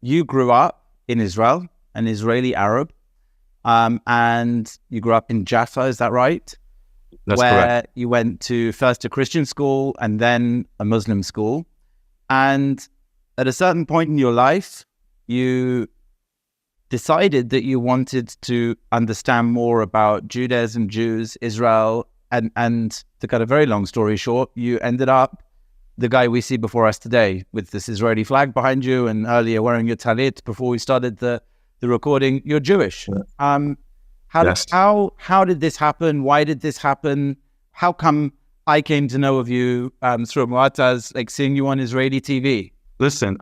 you grew up in Israel, an Israeli Arab, and you grew up in Jaffa, is that right? That's Where correct. you went to first a Christian school and then a Muslim school. And at a certain point in your life, you decided that you wanted to understand more about Judaism, Jews, Israel, and to cut a very long story short, you ended up the guy we see before us today with this Israeli flag behind you, and earlier wearing your talit before we started the recording. You're Jewish. Yes. How did this happen? Why did this happen? How come I came to know of you through Mu'ataz, like seeing you on Israeli TV? Listen,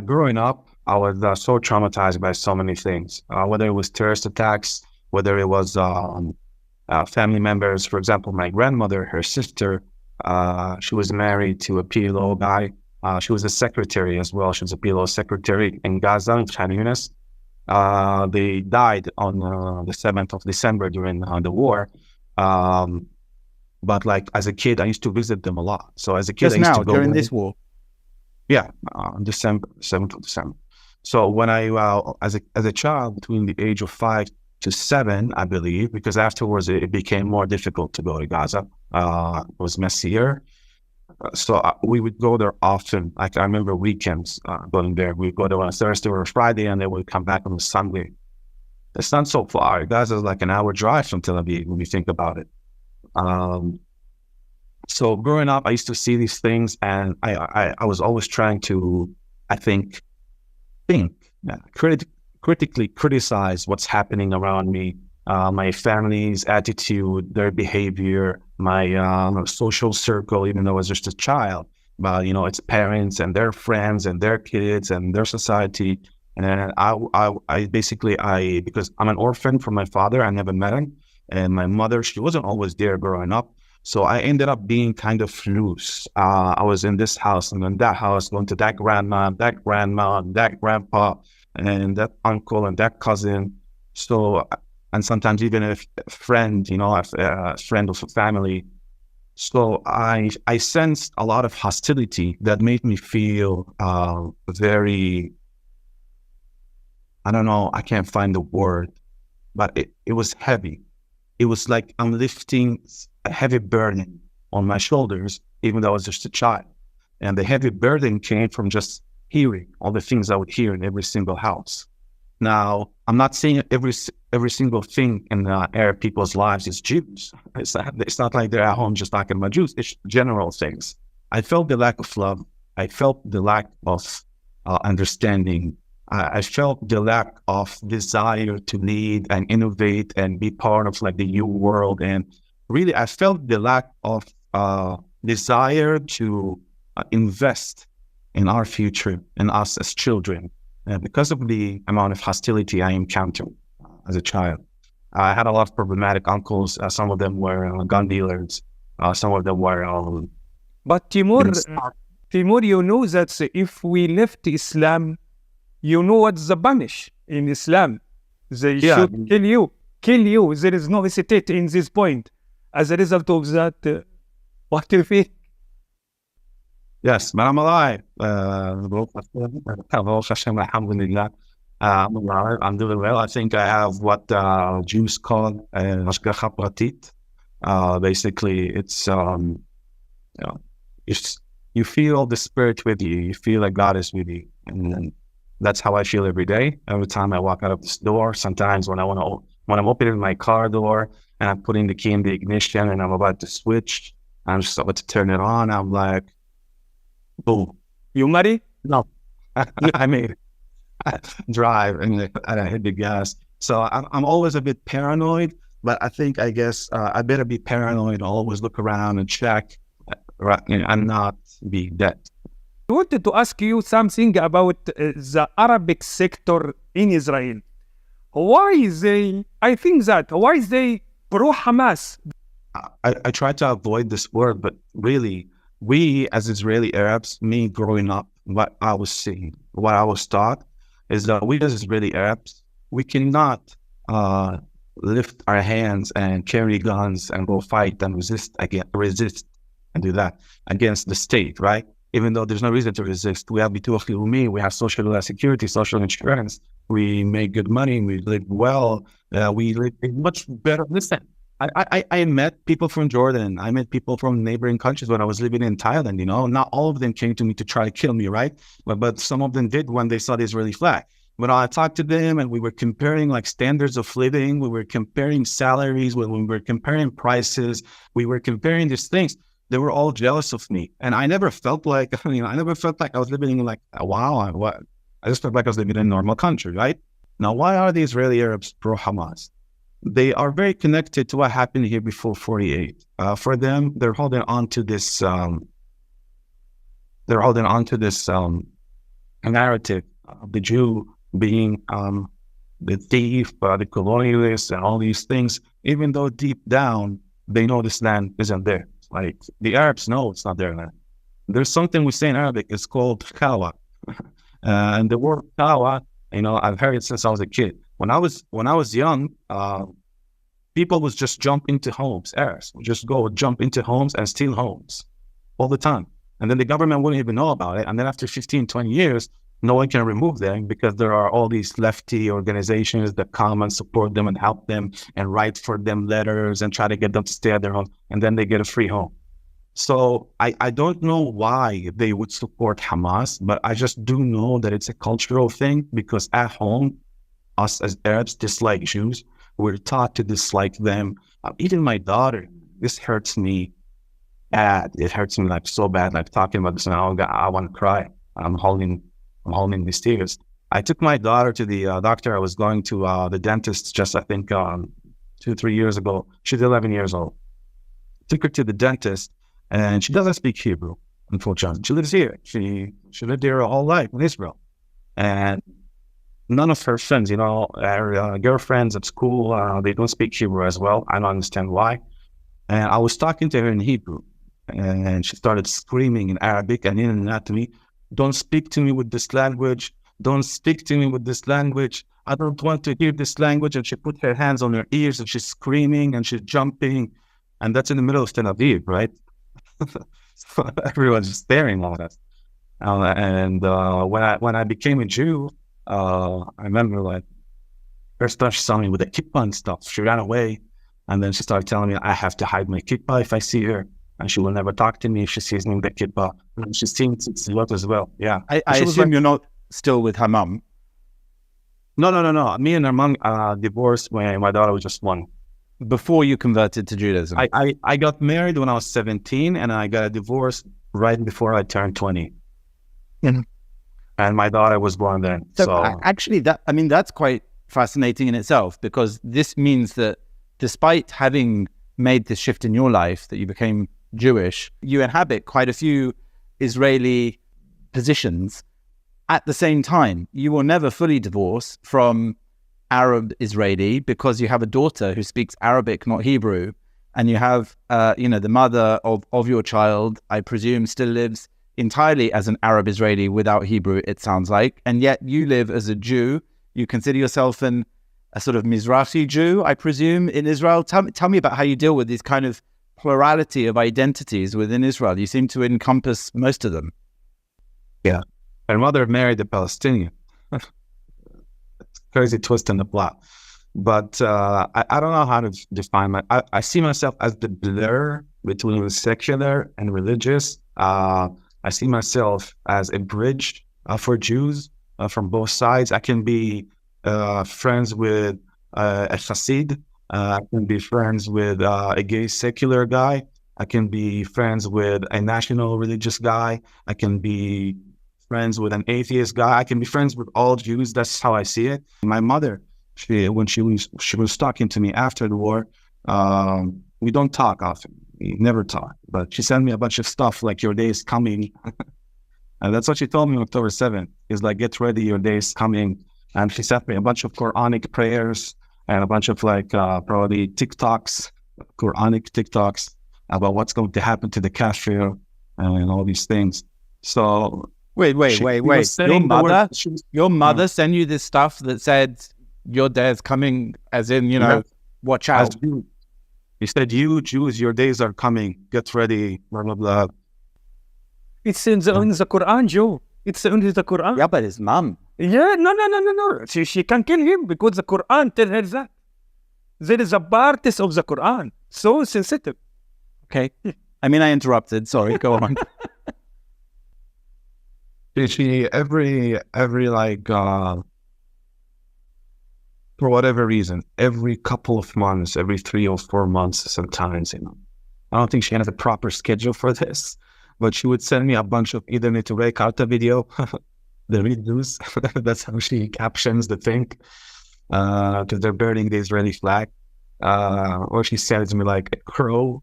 growing up, I was so traumatized by so many things, whether it was terrorist attacks, whether it was family members. For example, my grandmother, her sister, she was married to a PLO guy. She was a secretary as well. She was a PLO secretary in Gaza, in Khan Yunis. They died on the 7th of December during the war. But like as a kid, I used to visit them a lot. So as a kid, Just I used now, to go during there. this war? Yeah, December, 7th of December. So when I, as a child, between the age of 5 to 7, I believe, because afterwards it became more difficult to go to Gaza. It was messier. So we would go there often. Like I remember weekends going there. We'd go there on a Thursday or a Friday, and then we'd come back on a Sunday. It's not so far. Gaza is like an hour drive from Tel Aviv when you think about it. So growing up, I used to see these things, and I was always trying to, I think, critically criticize what's happening around me, my family's attitude, their behavior, my social circle, even though I was just a child, but its parents and their friends and their kids and their society. And I basically, because I'm an orphan from my father, I never met him, and my mother, she wasn't always there growing up. So I ended up being kind of loose. I was in this house and then that house, going to that grandma, and that grandpa, and that uncle and that cousin. So, and sometimes even a friend, a friend of a family. So I sensed a lot of hostility that made me feel very, I don't know, I can't find the word, but it was heavy. It was like I'm lifting a heavy burden on my shoulders, even though I was just a child. And the heavy burden came from just hearing all the things I would hear in every single house. Now, I'm not saying every single thing in Arab people's lives is Jews. It's not like they're at home just talking about Jews. It's general things. I felt the lack of love. I felt the lack of understanding. I felt the lack of desire to lead and innovate and be part of like the new world. And really, I felt the lack of desire to invest in our future and us as children because of the amount of hostility I encountered as a child. I had a lot of problematic uncles. Some of them were gun dealers. Some of them were... But Timur, you know that if we left Islam, you know what's the punish in Islam? They should kill you. There is no hesitate in this point. As a result of that, what do you think? Yes, but I'm alive. I'm doing well. I think I have what Jews call hashgacha pratit. Basically, it's you feel the Spirit with you. You feel like God is with you, and that's how I feel every day. Every time I walk out of this door, sometimes when I'm opening my car door and I'm putting the key in the ignition and I'm about to switch, I'm just about to turn it on. I'm like, boom. You married? No, I made it. Drive and I hit the gas. So I'm always a bit paranoid, but I guess I better be paranoid. Always look around and check, and not be dead. I wanted to ask you something about the Arabic sector in Israel. Why is they pro-Hamas? I try to avoid this word, but really, we as Israeli Arabs, me growing up, what I was seeing, what I was taught, is that we as Israeli Arabs, we cannot lift our hands and carry guns and go fight and resist and do that against the state, right? even though there's no reason to resist. We have Bituach Leumi, we have social security, social insurance. We make good money, we live well, we live much better. Listen, I met people from Jordan. I met people from neighboring countries when I was living in Thailand, you know. Not all of them came to me to try to kill me, right? But some of them did when they saw the Israeli flag. When I talked to them and we were comparing like standards of living, we were comparing salaries, when we were comparing prices, we were comparing these things. They were all jealous of me. And I never felt like, I never felt like I was living in like, wow, what? I just felt like I was living in a normal country, right? Now, why are the Israeli Arabs pro-Hamas? They are very connected to what happened here before 48. For them, they're holding on to this, narrative of the Jew being the thief, the colonialist, and all these things, even though deep down, they know this land isn't there. Like, the Arabs know it's not their land. There's something we say in Arabic, it's called kawa. And the word kawa, I've heard it since I was a kid. When I was young, people would just jump into homes, Arabs would just go jump into homes and steal homes all the time. And then the government wouldn't even know about it. And then after 15, 20 years, no one can remove them because there are all these lefty organizations that come and support them and help them and write for them letters and try to get them to stay at their home. And then they get a free home. So I don't know why they would support Hamas, but I just do know that it's a cultural thing because at home, us as Arabs dislike Jews. We're taught to dislike them. Even my daughter, this hurts me bad. It hurts me like so bad. Like talking about this now, I want to cry. I'm holding these tears. I took my daughter to the doctor. I was going to the dentist just, I think, 2-3 years ago. She's 11 years old. Took her to the dentist, and she doesn't speak Hebrew, unfortunately. She lives here. She lived here her whole life in Israel. And none of her friends, her girlfriends at school, they don't speak Hebrew as well. I don't understand why. And I was talking to her in Hebrew, and she started screaming in Arabic and in anatomy, "Don't speak to me with this language. Don't speak to me with this language. I don't want to hear this language." And she put her hands on her ears and she's screaming and she's jumping. And that's in the middle of Tel Aviv, right? So everyone's just staring at us. When I became a Jew, I remember like first time she saw me with a kippah and stuff, she ran away. And then she started telling me I have to hide my kippah if I see her. And she will never talk to me if she sees me with the kippah. And she's seen it a lot as well. Yeah. I assume you're not still with her mum. No. Me and her mom divorced when my daughter was just 1. Before you converted to Judaism? I got married when I was 17 and I got a divorce right before I turned 20. Mm-hmm. And my daughter was born then. So actually, that's quite fascinating in itself, because this means that despite having made this shift in your life, that you became Jewish, you inhabit quite a few Israeli positions. At the same time, you will never fully divorce from Arab Israeli because you have a daughter who speaks Arabic, not Hebrew, and you have, the mother of your child, I presume, still lives entirely as an Arab Israeli without Hebrew, it sounds like, and yet you live as a Jew. You consider yourself a sort of Misrai Jew, I presume, in Israel. Tell me about how you deal with this kind of plurality of identities within Israel. You seem to encompass most of them. Yeah. Her mother married a Palestinian. Crazy twist in the plot. But I don't know how to define I see myself as the blur between secular and religious. I see myself as a bridge for Jews from both sides. I can be friends with a Hasid. I can be friends with a gay secular guy. I can be friends with a national religious guy. I can be friends with an atheist guy. I can be friends with all Jews. That's how I see it. My mother, when she was talking to me after the war, we don't talk often. We never talk. But she sent me a bunch of stuff like, "Your day is coming." And that's what she told me on October 7th. Is like, "Get ready, your day is coming." And she sent me a bunch of Quranic prayers and a bunch of probably TikToks, Quranic TikToks about what's going to happen to the kafir and all these things. So wait. Your mother sent you this stuff that said your day is coming, as in, watch out. He said, "You Jews, your days are coming. Get ready, blah, blah, blah." It's in the Quran, Joe. It's in the Quran. Yeah, but his mom. Yeah, no. She can kill him because the Quran tells her that. There is a part of the Quran. So sensitive. Okay. I mean, I interrupted. Sorry, go on. She every like for whatever reason, every couple of months, every 3 or 4 months, sometimes, I don't think she had a proper schedule for this, but she would send me a bunch of either rhetoric carta video, the videos. That's how she captions the thing, because they're burning the Israeli flag, or she sends me like a crow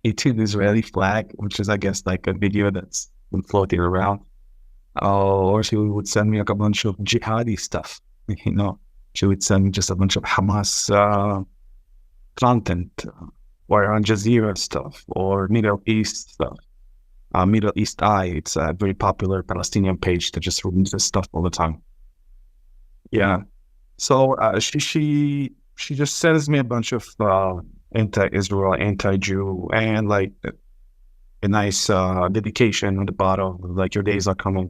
eating the Israeli flag, which is, I guess, like a video that's been floating around. Or she would send me like a bunch of jihadi stuff, She would send me just a bunch of Hamas content, or Al Jazeera stuff, or Middle East stuff. Middle East Eye, it's a very popular Palestinian page that just releases stuff all the time. Yeah. So she just sends me a bunch of anti-Israel, anti-Jew, and like a nice dedication on the bottom, like your days are coming.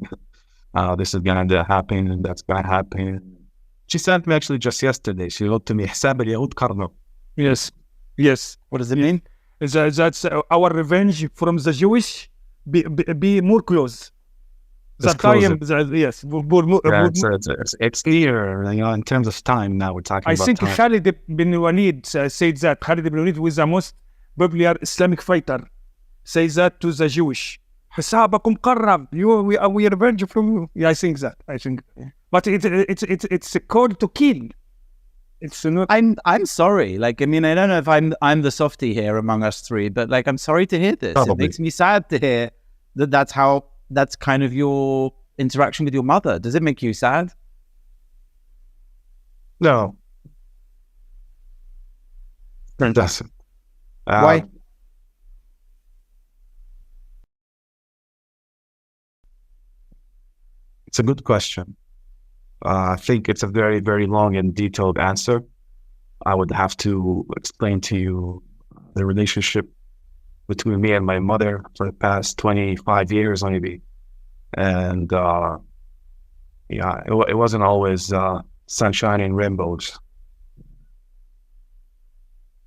This is gonna happen, and that's gonna happen. She sent me actually just yesterday. She wrote to me, "Hisab al-Yahud Karno." Yes. What does it mean? That's our revenge from the Jewish. Be more close. It's closer. Yes. It's clear, in terms of time. Now we're talking about think time. Khalid bin Walid said that. Khalid bin Walid was the most popular Islamic fighter. Says that to the Jewish. حسابكم قرب. We revenge from you. Yeah, I think that. But it's a call to kill. It's not. I'm sorry. Like, I mean, I don't know if I'm the softie here among us three, but like, I'm sorry to hear this. Probably. It makes me sad to hear that's kind of your interaction with your mother. Does it make you sad? No, it doesn't. Why? It's a good question. I think it's a very, very long and detailed answer. I would have to explain to you the relationship between me and my mother for the past 25 years, maybe. And it wasn't always sunshine and rainbows.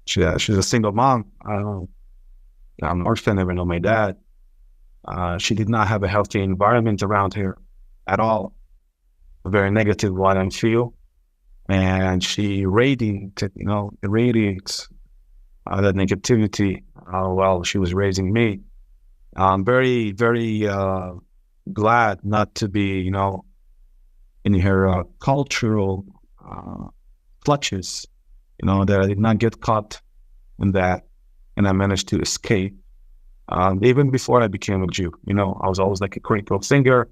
She's a single mom. I'm an orphan, never know my dad. She did not have a healthy environment around here at all. A very negative one, I feel. And she radiates that negativity while she was raising me. I'm very, very glad not to be, in her cultural clutches, that I did not get caught in that, and I managed to escape. Even before I became a Jew, I was always like a critical thinker,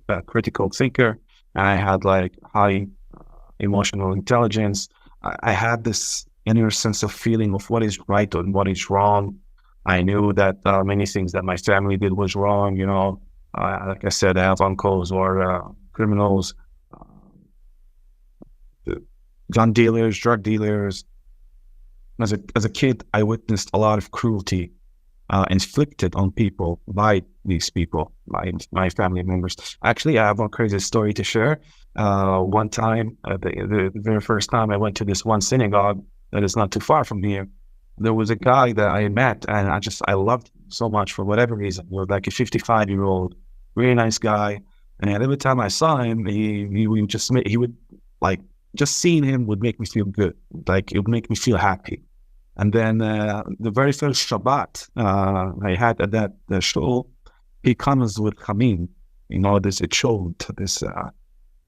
and I had like high emotional intelligence. I had this inner sense of feeling of what is right and what is wrong. I knew that many things that my family did was wrong. Like I said, I have uncles or criminals, gun dealers, drug dealers. As a kid, I witnessed a lot of cruelty inflicted on people by these people, by my family members. Actually, I have one crazy story to share. One time, the very first time I went to this one synagogue that is not too far from here, there was a guy that I met, and I loved him so much for whatever reason. He was like a 55-year-old, really nice guy. And every time I saw him, he would like, just seeing him would make me feel good. Like, it would make me feel happy. And then the very first Shabbat I had at that shul, he comes with Hamim, this chod,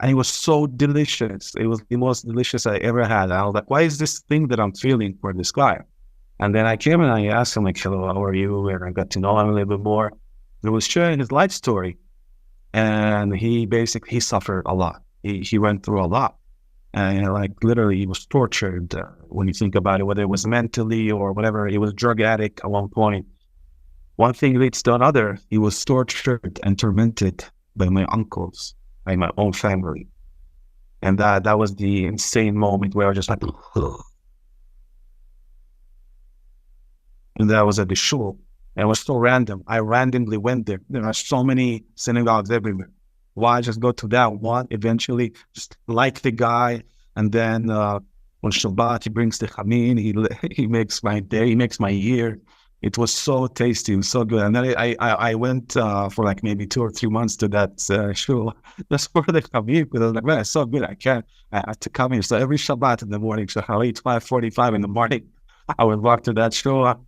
and it was so delicious. It was the most delicious I ever had. And I was like, why is this thing that I'm feeling for this guy? And then I came and I asked him, like, hello, how are you? And I got to know him a little bit more. He was sharing his life story. And he suffered a lot. He went through a lot. And like literally he was tortured when you think about it, whether it was mentally or whatever. He was a drug addict at one point. One thing leads to another. He was tortured and tormented by my uncles, by my own family. And that was the insane moment where I was just like, and that was at the shul. And it was so random. I randomly went there. There are so many synagogues everywhere. Why just go to that one? Eventually, just like the guy, and then on Shabbat he brings the chamin. He makes my day. He makes my year. It was so tasty. It was so good. And then I went for like maybe 2 or 3 months to that shul just for the chamin, because I was like, man, it's so good. I have to come here. So every Shabbat in the morning, so 5:45 in the morning, I would walk to that shul.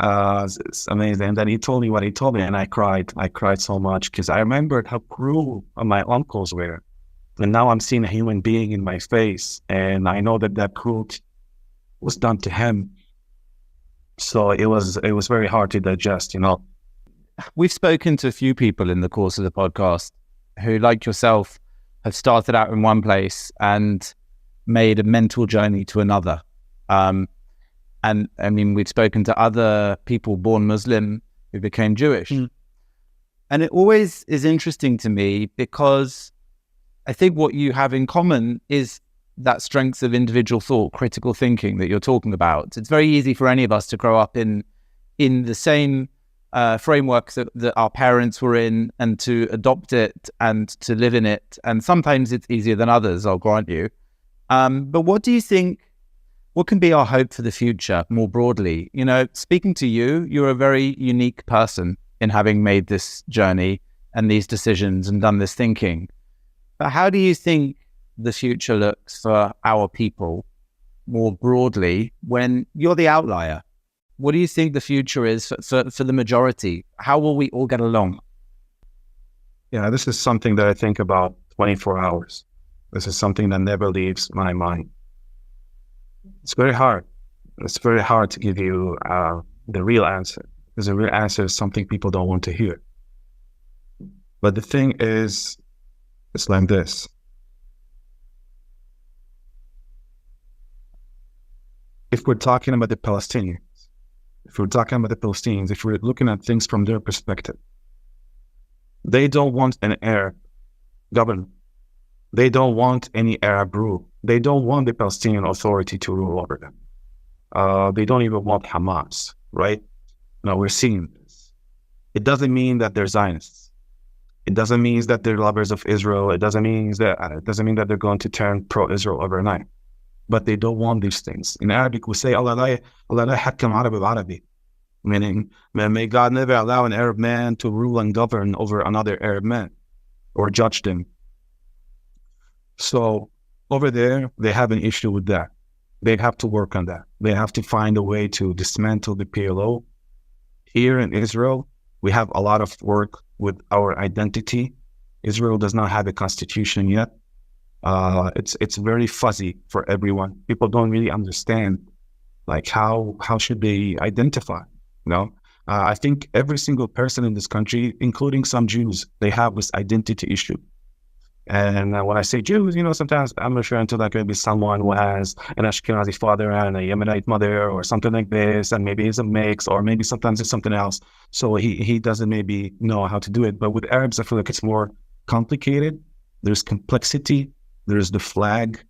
It's amazing. And then he told me what he told me, and I cried. I cried so much because I remembered how cruel my uncles were. And now I'm seeing a human being in my face, and I know that cruelty was done to him. So it was very hard to digest, We've spoken to a few people in the course of the podcast who, like yourself, have started out in one place and made a mental journey to another. And I mean, we've spoken to other people born Muslim who became Jewish. And it always is interesting to me because I think what you have in common is that strength of individual thought, critical thinking that you're talking about. It's very easy for any of us to grow up in the same framework that our parents were in, and to adopt it and to live in it. And sometimes it's easier than others, I'll grant you. But what do you think? What can be our hope for the future more broadly? Speaking to you, you're a very unique person in having made this journey and these decisions and done this thinking. But how do you think the future looks for our people more broadly when you're the outlier? What do you think the future is for the majority? How will we all get along? Yeah, this is something that I think about 24 hours. This is something that never leaves my mind. It's very hard. It's very hard to give you the real answer, because the real answer is something people don't want to hear. But the thing is, it's like this. If we're talking about the Palestinians, if we're looking at things from their perspective, they don't want an Arab government. They don't want any Arab rule. They don't want the Palestinian Authority to rule over them. They don't even want Hamas, right? Now we're seeing this. It doesn't mean that they're Zionists. It doesn't mean that they're lovers of Israel. It doesn't mean that they're going to turn pro-Israel overnight. But they don't want these things. In Arabic, we say, Allah la hakam Arabi bil-Arabi, meaning, may God never allow an Arab man to rule and govern over another Arab man or judge them. So over there, they have an issue with that. They have to work on that. They have to find a way to dismantle the PLO. Here in Israel, we have a lot of work with our identity. Israel does not have a constitution yet. It's very fuzzy for everyone. People don't really understand, like, how should they identify, I think every single person in this country, including some Jews, they have this identity issue. And when I say Jews, sometimes I'm referring to like maybe someone who has an Ashkenazi father and a Yemenite mother or something like this, and maybe it's a mix, or maybe sometimes it's something else. So he doesn't maybe know how to do it. But with Arabs, I feel like it's more complicated. There's complexity. There's the flag,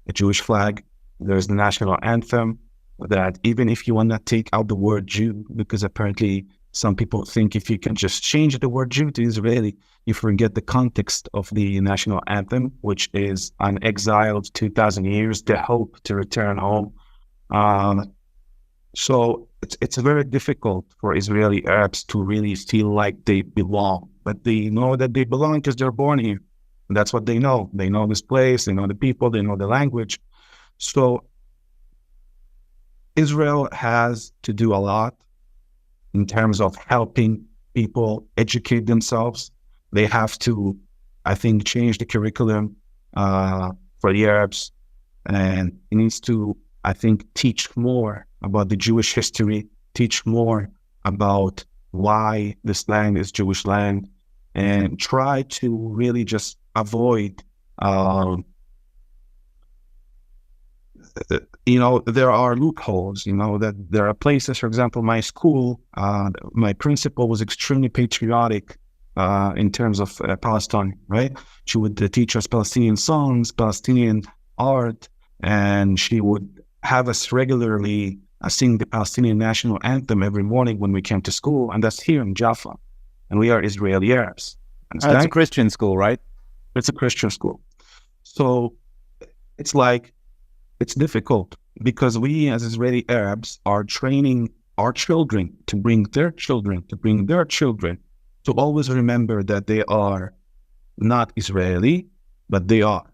the Jewish flag. There's the national anthem, that even if you want to take out the word Jew, because apparently some people think if you can just change the word Jew to Israeli, you forget the context of the national anthem, which is an exiled 2,000 years, the hope to return home. So it's very difficult for Israeli Arabs to really feel like they belong, but they know that they belong because they're born here. And that's what they know. They know this place, they know the people, they know the language. So Israel has to do a lot in terms of helping people educate themselves. They have to, I think, change the curriculum for the Arabs, and it needs to, I think, teach more about the Jewish history, teach more about why this land is Jewish land, and try to really just avoid, there are loopholes, that there are places, for example, my school, my principal was extremely patriotic in terms of Palestine, right? She would teach us Palestinian songs, Palestinian art, and she would have us regularly I sing the Palestinian national anthem every morning when we came to school, and that's here in Jaffa. And we are Israeli Arabs. It's a Christian school, right? It's a Christian school. So it's like, it's difficult because we as Israeli Arabs are training our children to bring their children, to always remember that they are not Israeli, but they are.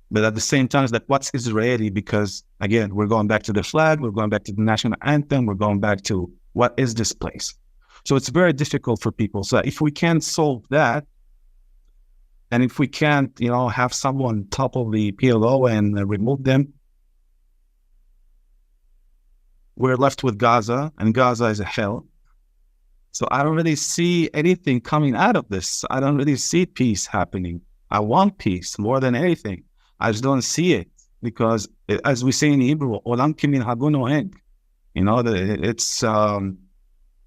But at the same time, it's like, what's Israeli? Because again, we're going back to the flag, we're going back to the national anthem, we're going back to what is this place? So it's very difficult for people. So if we can't solve that, and if we can't, have someone topple the PLO and remove them, we're left with Gaza, and Gaza is a hell. So I don't really see anything coming out of this. I don't really see peace happening. I want peace more than anything. I just don't see it because, as we say in Hebrew, "Olam kimin hagun oeg." It's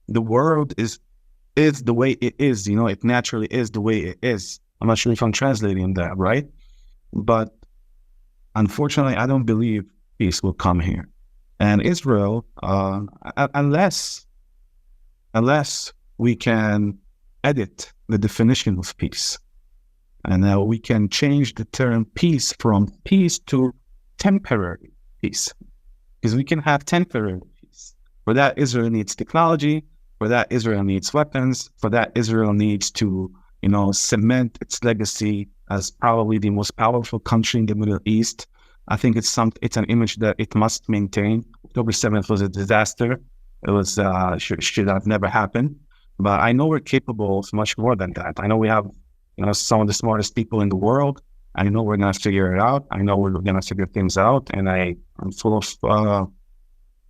the world is the way it is. It naturally is the way it is. I'm not sure if I'm translating that right, but unfortunately, I don't believe peace will come here. And Israel, unless we can edit the definition of peace, and we can change the term peace from peace to temporary peace, because we can have temporary peace. For that, Israel needs technology. For that, Israel needs weapons. For that, Israel needs to, cement its legacy as probably the most powerful country in the Middle East. I think it's an image that it must maintain. October 7th was a disaster. It was should have never happened. But I know we're capable of much more than that. I know we have some of the smartest people in the world. I know we're going to figure it out. I know we're going to figure things out. And I'm full of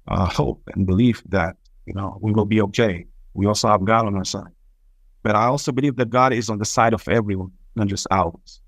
hope and belief that, we will be okay. We also have God on our side. But I also believe that God is on the side of everyone, not just ours.